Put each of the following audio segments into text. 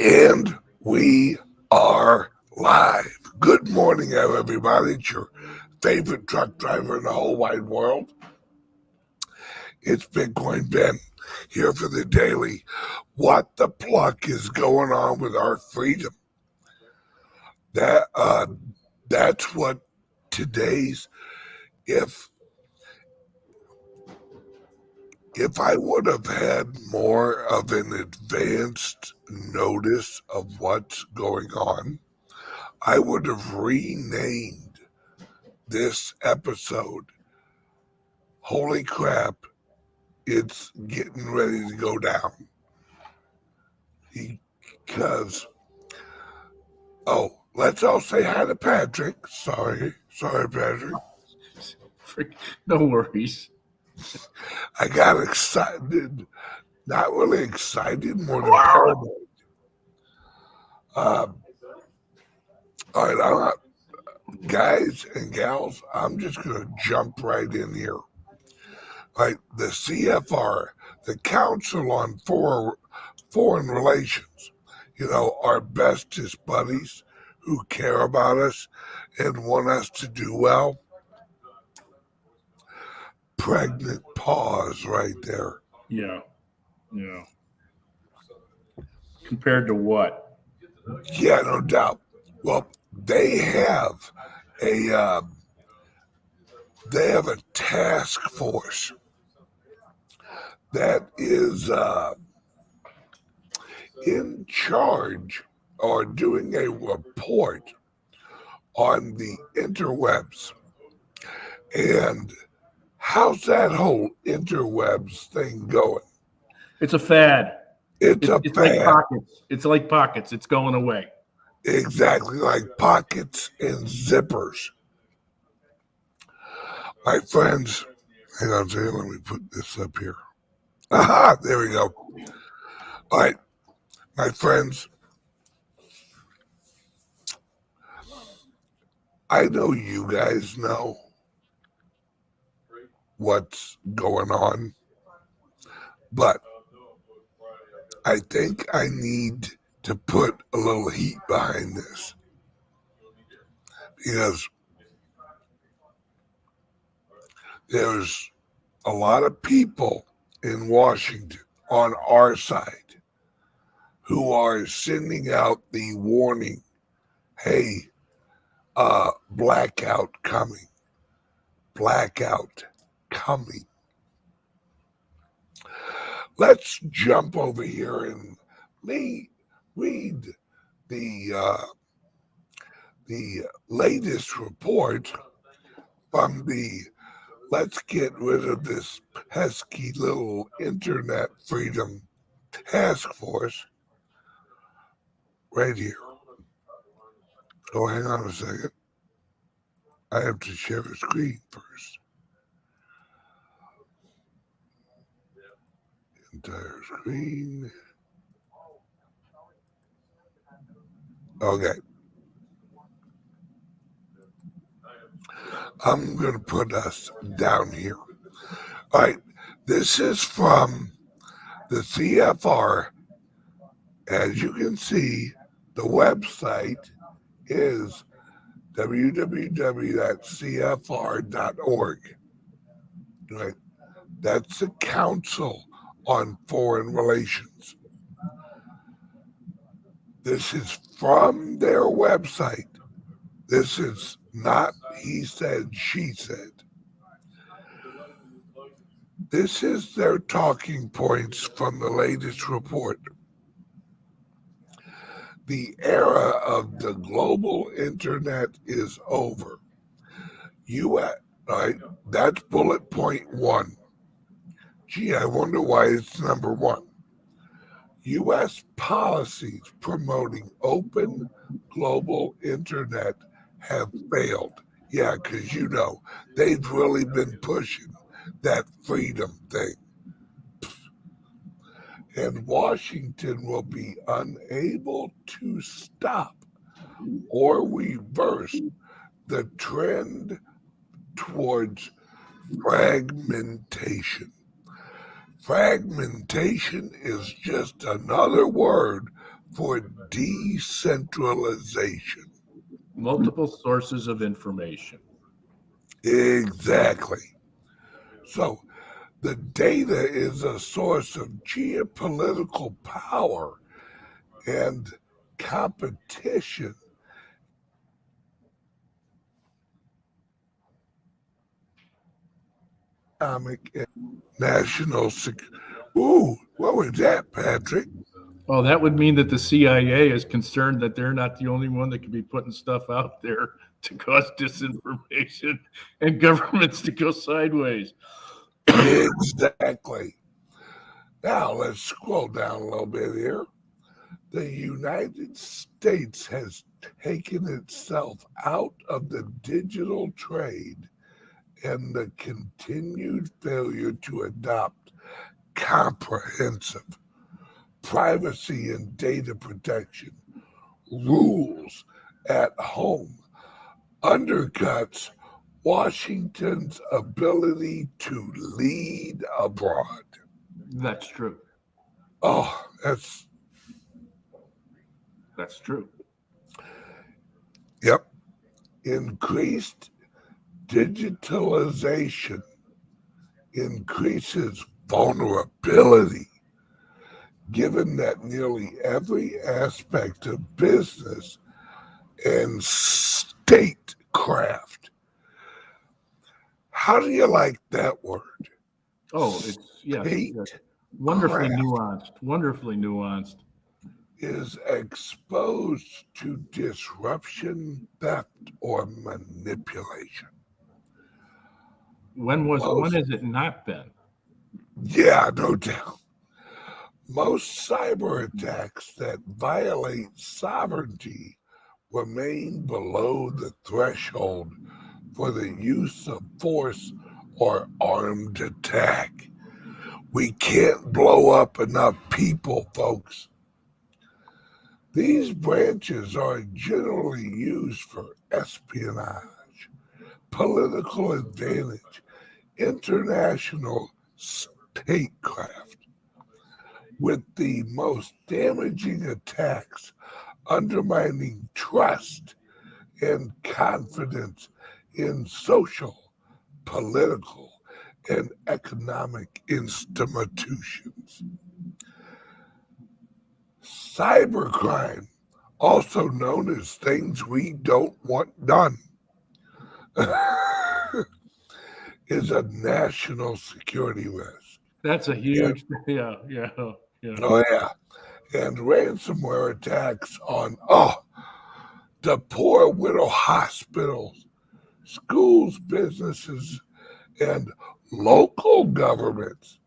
And we are live. Good morning, everybody. It's your favorite truck driver in the whole wide world. It's Bitcoin Ben here for the daily. What the pluck is going on with our freedom? That's what today's. If I would have had more of an advanced notice of what's going on, I would have renamed this episode. Holy crap, it's getting ready to go down. Because, let's all say hi to Patrick. Sorry, Patrick. No worries. I got excited. Not really excited, more than paranoid. All right, guys and gals, I'm just going to jump right in here. All right, the CFR, the Council on Foreign Relations, our bestest buddies who care about us and want us to do well. Pregnant pause right there. Yeah. Compared to what? Yeah, no doubt. Well, they have a task force that is in charge or doing a report on the interwebs. And how's that whole interwebs thing going? It's a fad. It's a fad. Like pockets. It's like pockets. It's going away. Exactly, like pockets and zippers. My friends, hang on a second, let me put this up here. Aha, there we go. All right, my friends, I know you guys know what's going on, but I think I need to put a little heat behind this because there's a lot of people in Washington on our side who are sending out the warning, hey, blackout coming. Let's jump over here and read the latest report from the Let's Get Rid of This Pesky Little Internet Freedom Task Force right here. Oh, hang on a second. I have to share the screen first. Entire screen. Okay. I'm going to put us down here. All right. This is from the CFR. As you can see, the website is www.cfr.org. Right? That's the Council on Foreign Relations. This is from their website. This is not he said, she said. This is their talking points from the latest report. The era of the global internet is over. Right? That's bullet point 1. Gee, I wonder why it's number 1. U.S. policies promoting open global internet have failed. Yeah, because they've really been pushing that freedom thing. And Washington will be unable to stop or reverse the trend towards fragmentation. Fragmentation is just another word for decentralization. Multiple sources of information. Exactly. So the data is a source of geopolitical power and competition. Economic and national security. Ooh, what was that, Patrick? Oh, that would mean that the CIA is concerned that they're not the only one that could be putting stuff out there to cause disinformation and governments to go sideways. Exactly. Now let's scroll down a little bit here. The United States has taken itself out of the digital trade, and the continued failure to adopt comprehensive privacy and data protection rules at home undercuts Washington's ability to lead abroad. That's true. Oh, That's true. yep. Increased digitalization increases vulnerability, given that nearly every aspect of business and statecraft. How do you like that word? Oh, it's yes, Statecraft wonderfully nuanced. Wonderfully nuanced. is exposed to disruption, theft, or manipulation. When has it not been? Yeah, no doubt. Most cyber attacks that violate sovereignty remain below the threshold for the use of force or armed attack. We can't blow up enough people, folks. These branches are generally used for espionage, political advantage, international statecraft, with the most damaging attacks undermining trust and confidence in social, political, and economic institutions. Cybercrime, also known as things we don't want done, is a national security risk. That's a huge, yeah. Oh, yeah. And ransomware attacks on, the poor widow hospitals, schools, businesses, and local governments.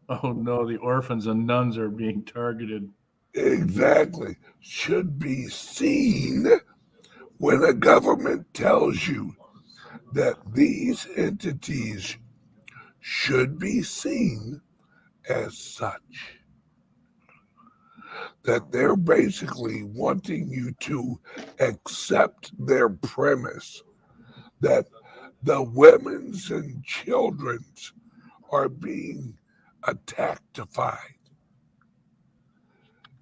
Oh no, the orphans and nuns are being targeted. Exactly. Should be seen when a government tells you that these entities should be seen as such. That they're basically wanting you to accept their premise that the women's and children's are being attackified.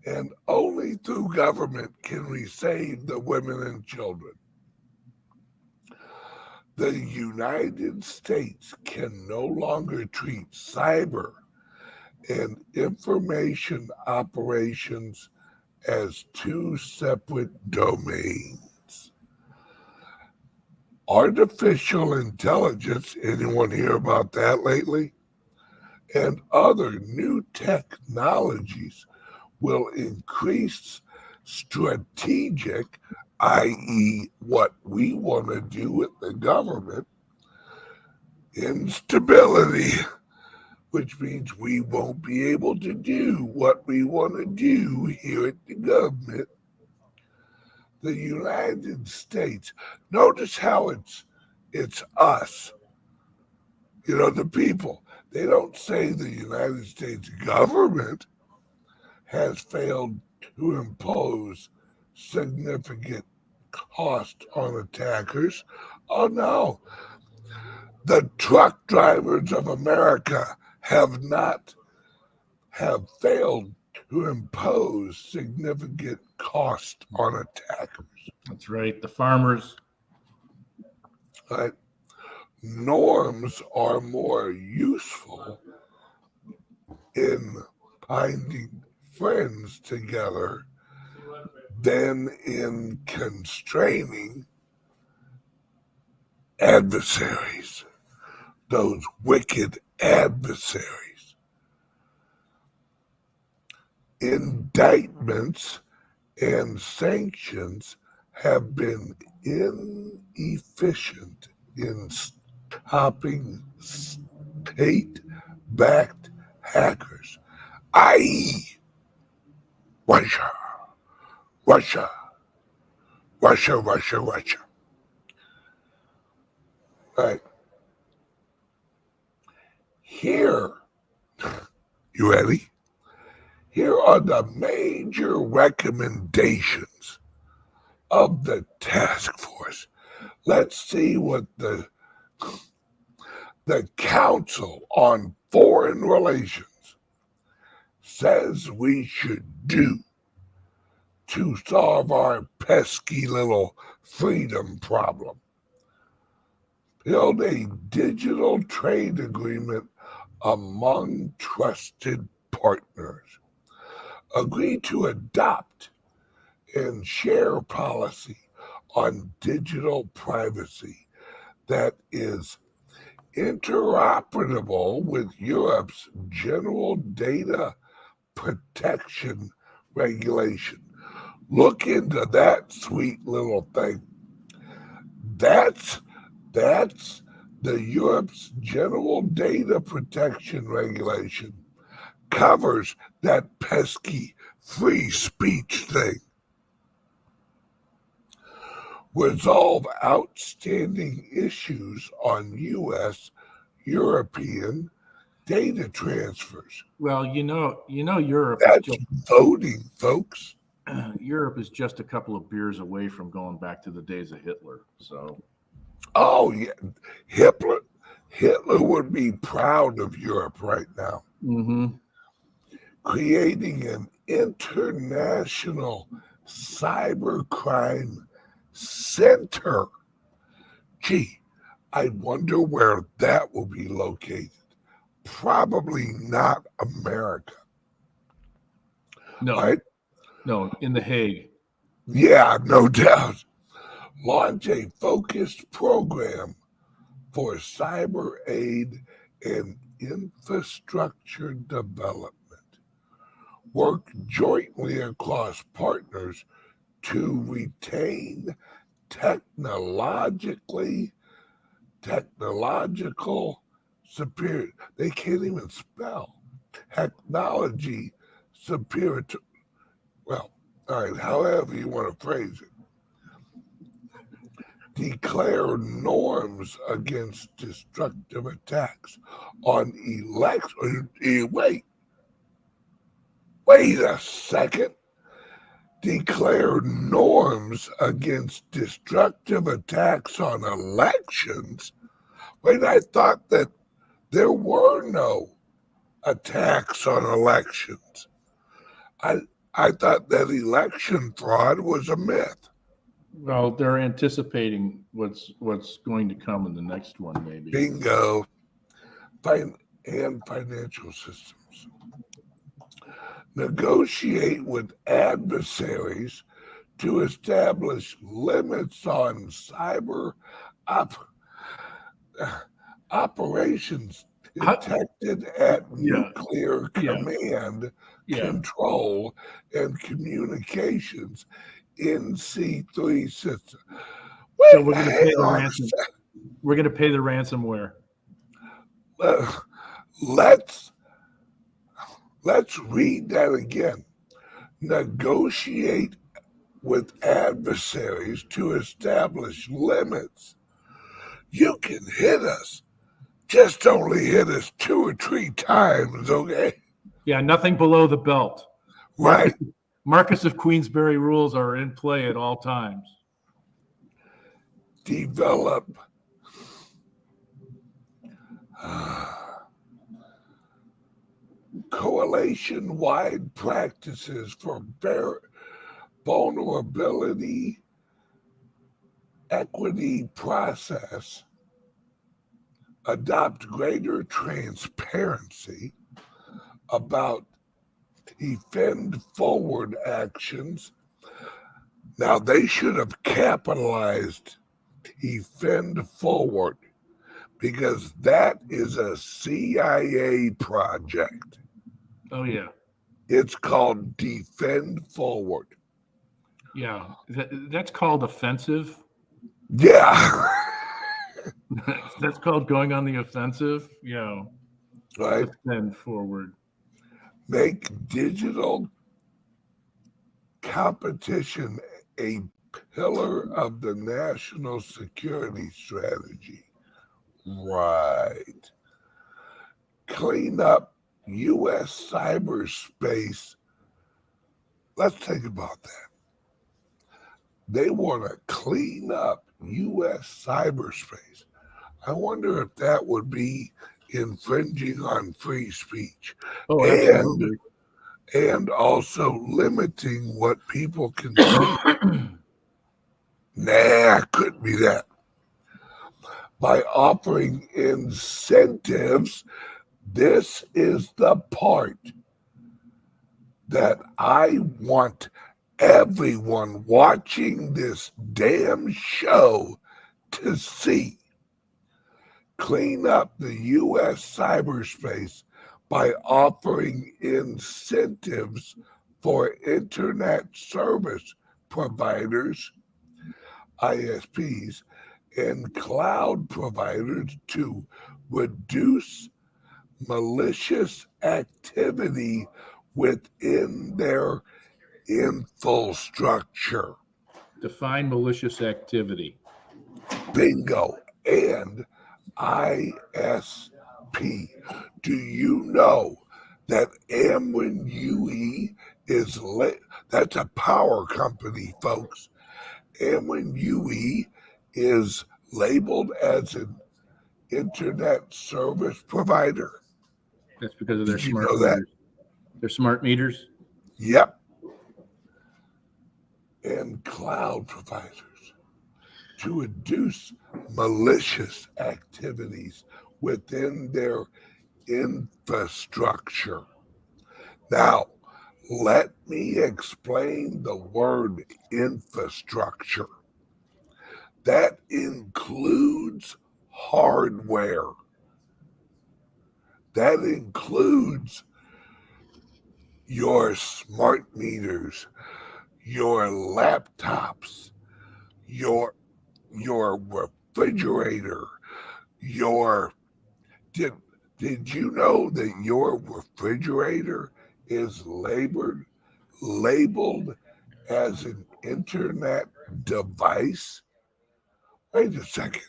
And only through government can we save the women and children. The United States can no longer treat cyber and information operations as two separate domains. Artificial intelligence, anyone hear about that lately? And other new technologies will increase strategic, i.e., what we want to do with the government, instability, which means we won't be able to do what we want to do here at the government. The United States, notice how it's us, the people. They don't say the United States government has failed to impose significant cost on attackers. Oh no, the truck drivers of America have failed who impose significant cost on attackers. That's right. The farmers. Right? Norms are more useful in binding friends together than in constraining adversaries, those wicked adversaries. Indictments and sanctions have been inefficient in stopping state-backed hackers, i.e., Russia, Russia, Russia, Russia, Russia. Right. Here, you ready? Here are the major recommendations of the task force. Let's see what the Council on Foreign Relations says we should do to solve our pesky little freedom problem. Build a digital trade agreement among trusted partners. Agree to adopt and share policy on digital privacy that is interoperable with Europe's General Data Protection Regulation. Look into that sweet little thing. That's the Europe's General Data Protection Regulation. Covers that pesky free speech thing. Resolve outstanding issues on U.S. European data transfers. Well, Europe is That's just voting, folks. Europe is just a couple of beers away from going back to the days of Hitler. So, Oh yeah, Hitler would be proud of Europe right now. Creating an international cybercrime center. Gee, I wonder where that will be located. Probably not America. no, Right? no, in The Hague. Yeah, no doubt. Launch a focused program for cyber aid and infrastructure development. Work jointly across partners to retain technological superior. They can't even spell technology superior. Well, all right, however you want to phrase it. Declare norms against destructive attacks on election. Wait a second. Declare norms against destructive attacks on elections. Wait, I thought that there were no attacks on elections. I thought that election fraud was a myth. Well, they're anticipating what's going to come in the next one, maybe. Bingo. And financial systems. Negotiate with adversaries to establish limits on cyber operations detected at nuclear command, control, and communications in C3 system. So we're going to pay the ransom. We're going to pay the ransomware. Let's read that again. Negotiate with adversaries to establish limits. You can hit us. Just only hit us 2 or 3 times, okay? Yeah, nothing below the belt. Right. Marcus of Queensberry rules are in play at all times. Develop coalition-wide practices for vulnerability equity process, adopt greater transparency about defend forward actions. Now they should have capitalized defend forward because that is a CIA project. Oh, yeah. It's called defend forward. Yeah. That's called offensive. Yeah. That's called going on the offensive. Yeah. Right. Defend forward. Make digital competition a pillar of the national security strategy. Right. Clean up U.S. cyberspace. Let's think about that. They want to clean up U.S. cyberspace. I wonder if that would be infringing on free speech. Oh, absolutely. And also limiting what people can see. Nah, couldn't be that. By offering incentives, this is the part that I want everyone watching this damn show to see. Clean up the U.S. cyberspace by offering incentives for internet service providers, ISPs, and cloud providers to reduce malicious activity within their infrastructure. Define malicious activity. Bingo. And ISP. Do you know that Amwin UE is that's a power company, folks. Amwin UE is labeled as an internet service provider. That's because of their Did you smart know meters. that? Their smart meters. Yep. And cloud providers to reduce malicious activities within their infrastructure. Now, let me explain the word infrastructure. That includes hardware. That includes your smart meters, your laptops, your refrigerator, your did you know that your refrigerator is labeled as an internet device? Wait a second.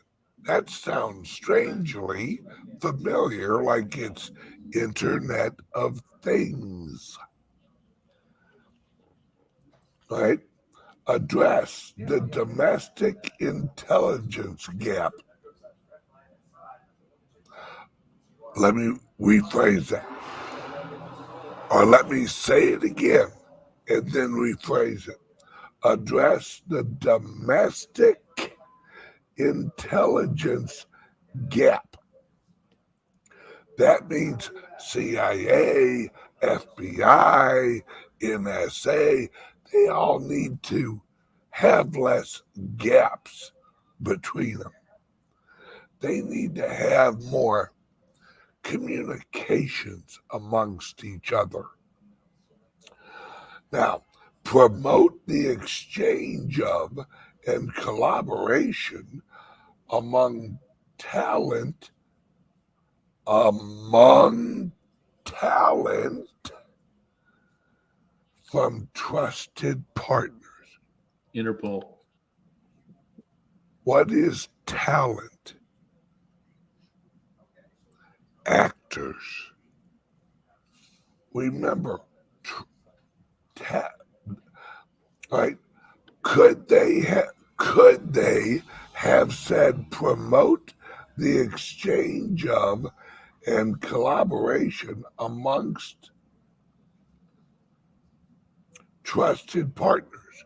That sounds strangely familiar, like it's Internet of Things. Right? Address the domestic intelligence gap. Let me rephrase that. Or let me say it again and then rephrase it. Address the domestic intelligence gap. That means CIA, FBI, NSA, they all need to have less gaps between them. They need to have more communications amongst each other. Now, promote the exchange of and collaboration among talent from trusted partners. Interpol. What is talent? Actors. Remember, right? Could they have said promote the exchange of and collaboration amongst trusted partners.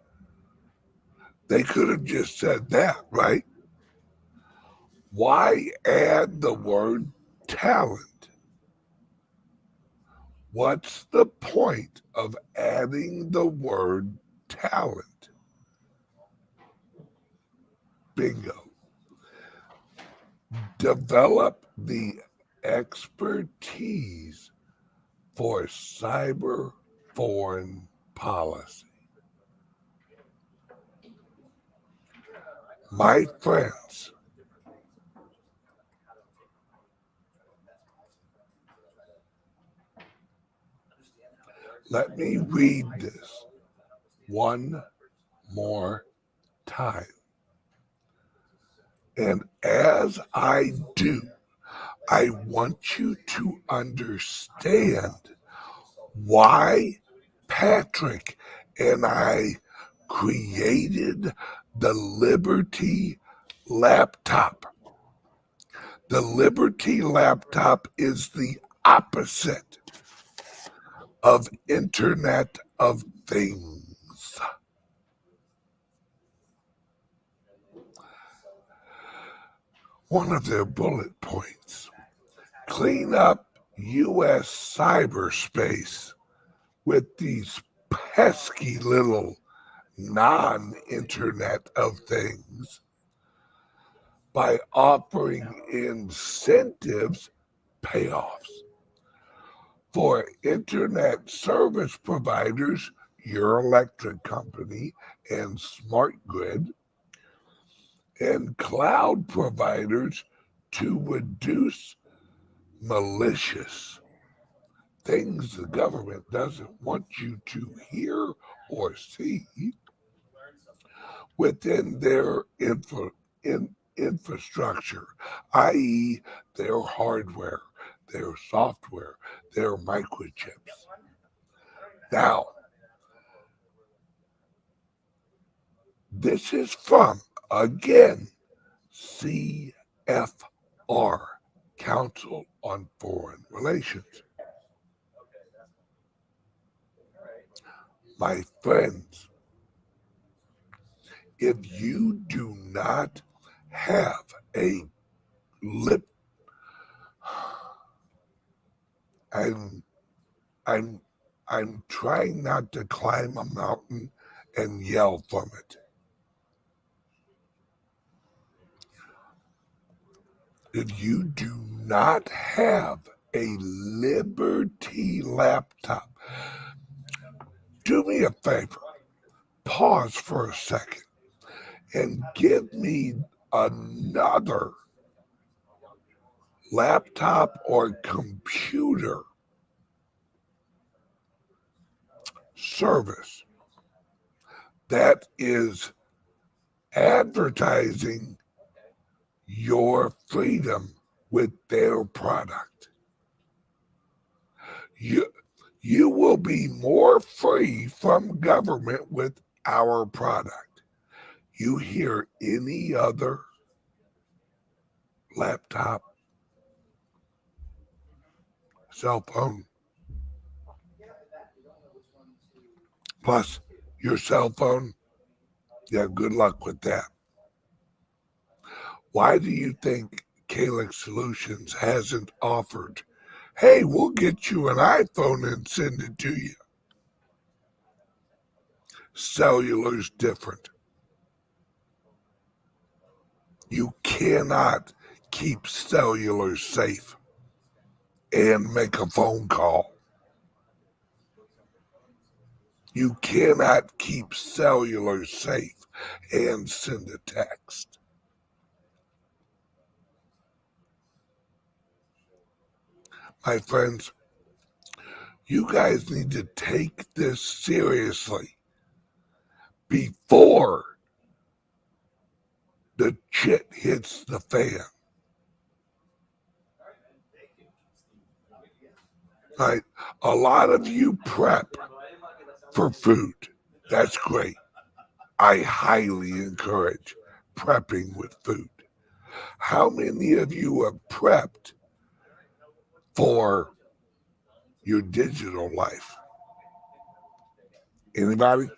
They could have just said that, right? Why add the word talent? What's the point of adding the word talent? Bingo. Develop the expertise for cyber foreign policy. My friends, let me read this one more time. And as I do, I want you to understand why Patrick and I created the Liberty laptop. The Liberty laptop is the opposite of Internet of Things. One of their bullet points: clean up U.S. cyberspace with these pesky little non-Internet of Things by offering incentives, payoffs, for Internet service providers, your electric company and smart grid, and cloud providers to reduce malicious things the government doesn't want you to hear or see within their infrastructure, i.e., their hardware, their software, their microchips. Now, this is from, again, CFR, Council on Foreign Relations. My friends, if you do not have a lip, I'm trying not to climb a mountain and yell from it. If you do not have a Liberty laptop, do me a favor, pause for a second and give me another laptop or computer service that is advertising your freedom with their product. You will be more free from government with our product. You hear any other laptop, cell phone, plus your cell phone, yeah, good luck with that. Why do you think CALIX Solutions hasn't offered, hey, we'll get you an iPhone and send it to you? Cellular's different. You cannot keep cellular safe and make a phone call. You cannot keep cellular safe and send a text. My friends, you guys need to take this seriously before the shit hits the fan. Right? A lot of you prep for food. That's great. I highly encourage prepping with food. How many of you have prepped for your digital life? Anybody?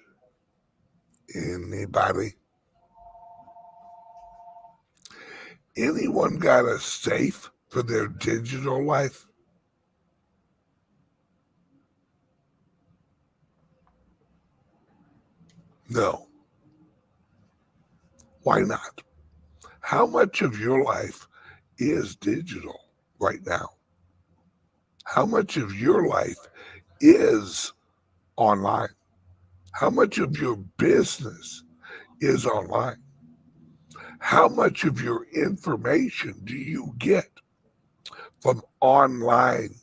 Anybody? Anyone got a safe for their digital life? No. Why not? How much of your life is digital right now? How much of your life is online? How much of your business is online? How much of your information do you get from online?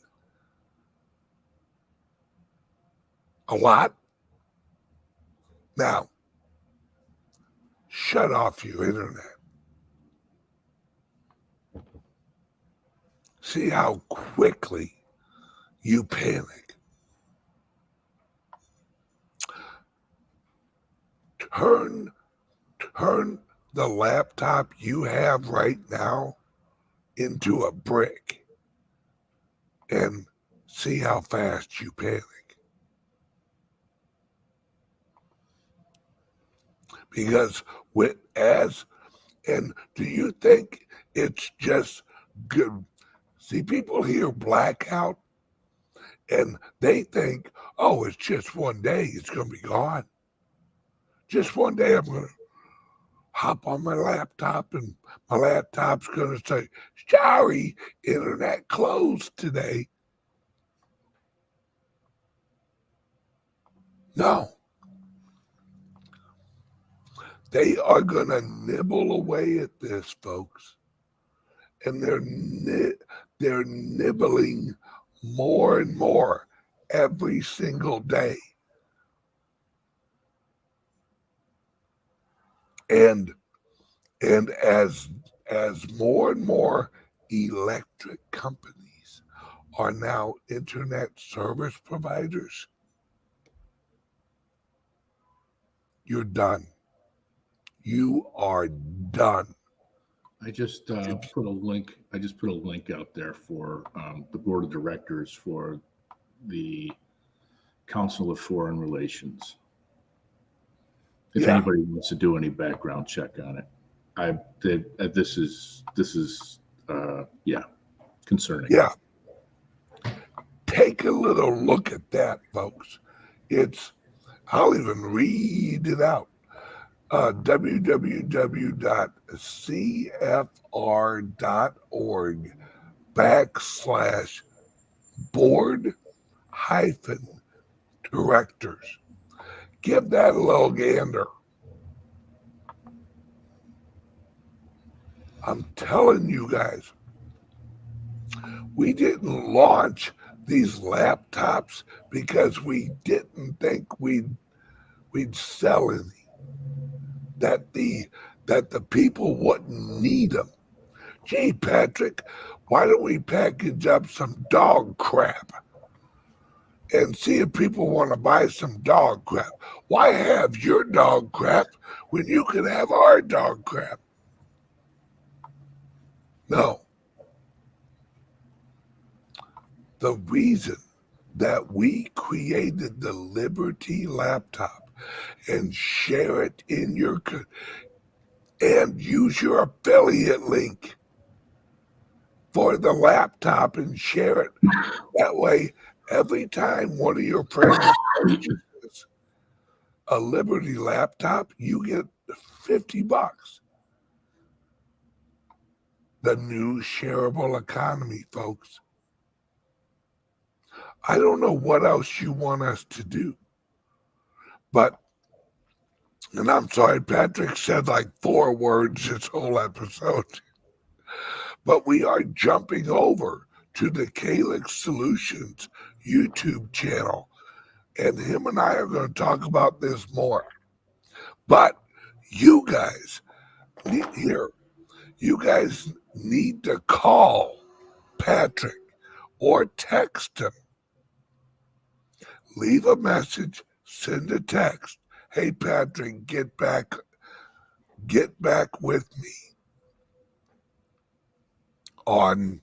A lot? Now, shut off your internet. See how quickly you panic. Turn the laptop you have right now into a brick and see how fast you panic. Because and do you think it's just good? See, people hear blackout and they think, oh, it's just one day, it's going to be gone. Just one day, I'm going to hop on my laptop and my laptop's going to say, sorry, internet closed today. No. They are going to nibble away at this, folks. And they're nibbling more and more every single day. And as more and more electric companies are now internet service providers, you're done. You are done. I just put a link. I just put a link out there for the board of directors for the Council of Foreign Relations. If anybody wants to do any background check on it, this is concerning. Yeah. Take a little look at that, folks. I'll even read it out. www.cfr.org/board-directors. Give that a little gander. I'm telling you guys, we didn't launch these laptops because we didn't think we'd sell any. That the people wouldn't need them. Gee, Patrick, why don't we package up some dog crap and see if people want to buy some dog crap? Why have your dog crap when you can have our dog crap? No. The reason that we created the Liberty laptop and share it in your and use your affiliate link for the laptop and share it. That way, every time one of your friends purchases a Liberty laptop, you get $50. The new shareable economy, folks. I don't know what else you want us to do, but, and I'm sorry, Patrick said like 4 words this whole episode, but we are jumping over to the CALIX Solutions YouTube channel, and him and I are going to talk about this more. But you guys need to call Patrick or text him. Leave a message, send a text. Hey, Patrick, get back with me on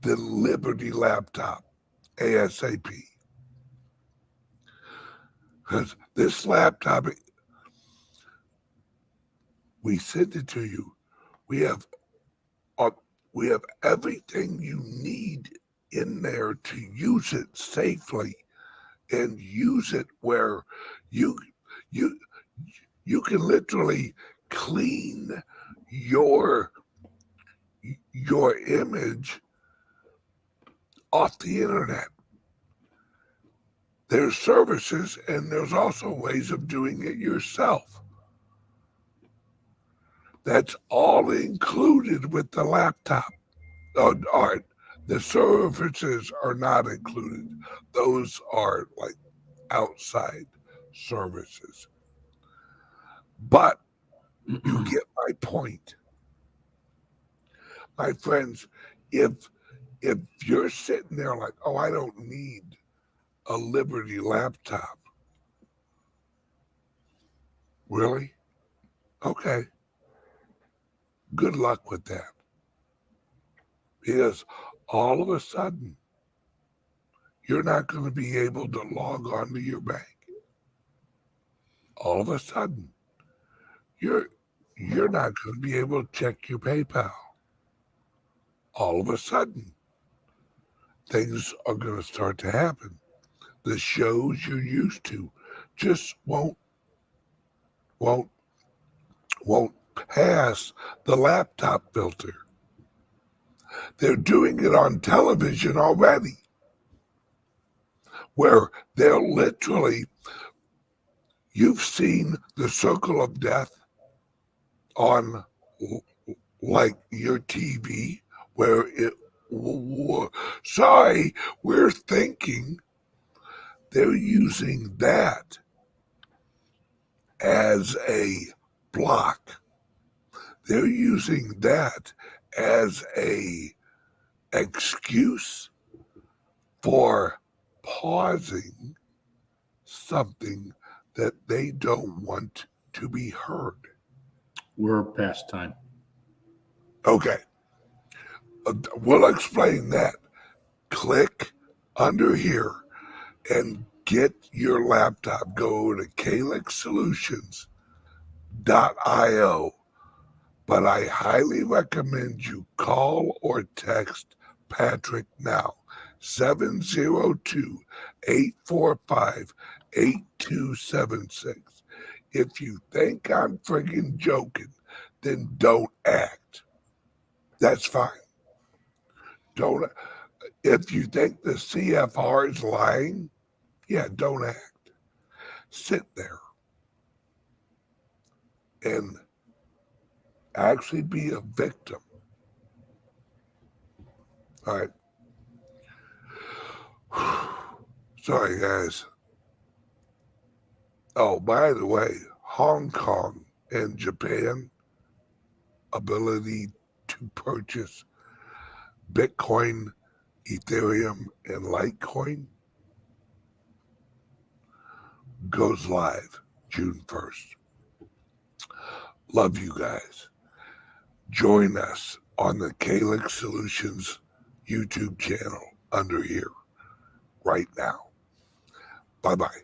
the Liberty laptop ASAP. Because this laptop, we sent it to you. We have everything you need in there to use it safely and use it where you can literally clean your image off the internet. There's services, and there's also ways of doing it yourself. That's all included with the laptop. The services are not included. Those are like outside services. But you get my point. My friends, if you're sitting there like, oh, I don't need a Liberty laptop. Really? Okay. Good luck with that. Because all of a sudden, you're not going to be able to log on to your bank. All of a sudden, you're not going to be able to check your PayPal. All of a sudden, things are going to start to happen. The shows you're used to just won't pass the laptop filter. They're doing it on television already, where they'll literally, you've seen the circle of death on like your TV, where sorry, we're thinking they're using that as a block. They're using that as a excuse for pausing something that they don't want to be heard. We're past time. Okay. We'll explain that. Click under here and get your laptop. Go to calixsolutions.io. But I highly recommend you call or text Patrick now. 702-845-8276. If you think I'm friggin' joking, then don't act. That's fine. Don't. If you think the CFR is lying, yeah, don't act. Sit there and actually be a victim. All right. Sorry, guys. Oh, by the way, Hong Kong and Japan ability to purchase Bitcoin, Ethereum, and Litecoin goes live June 1st. Love you guys. Join us on the CALIX Solutions YouTube channel under here right now. Bye-bye.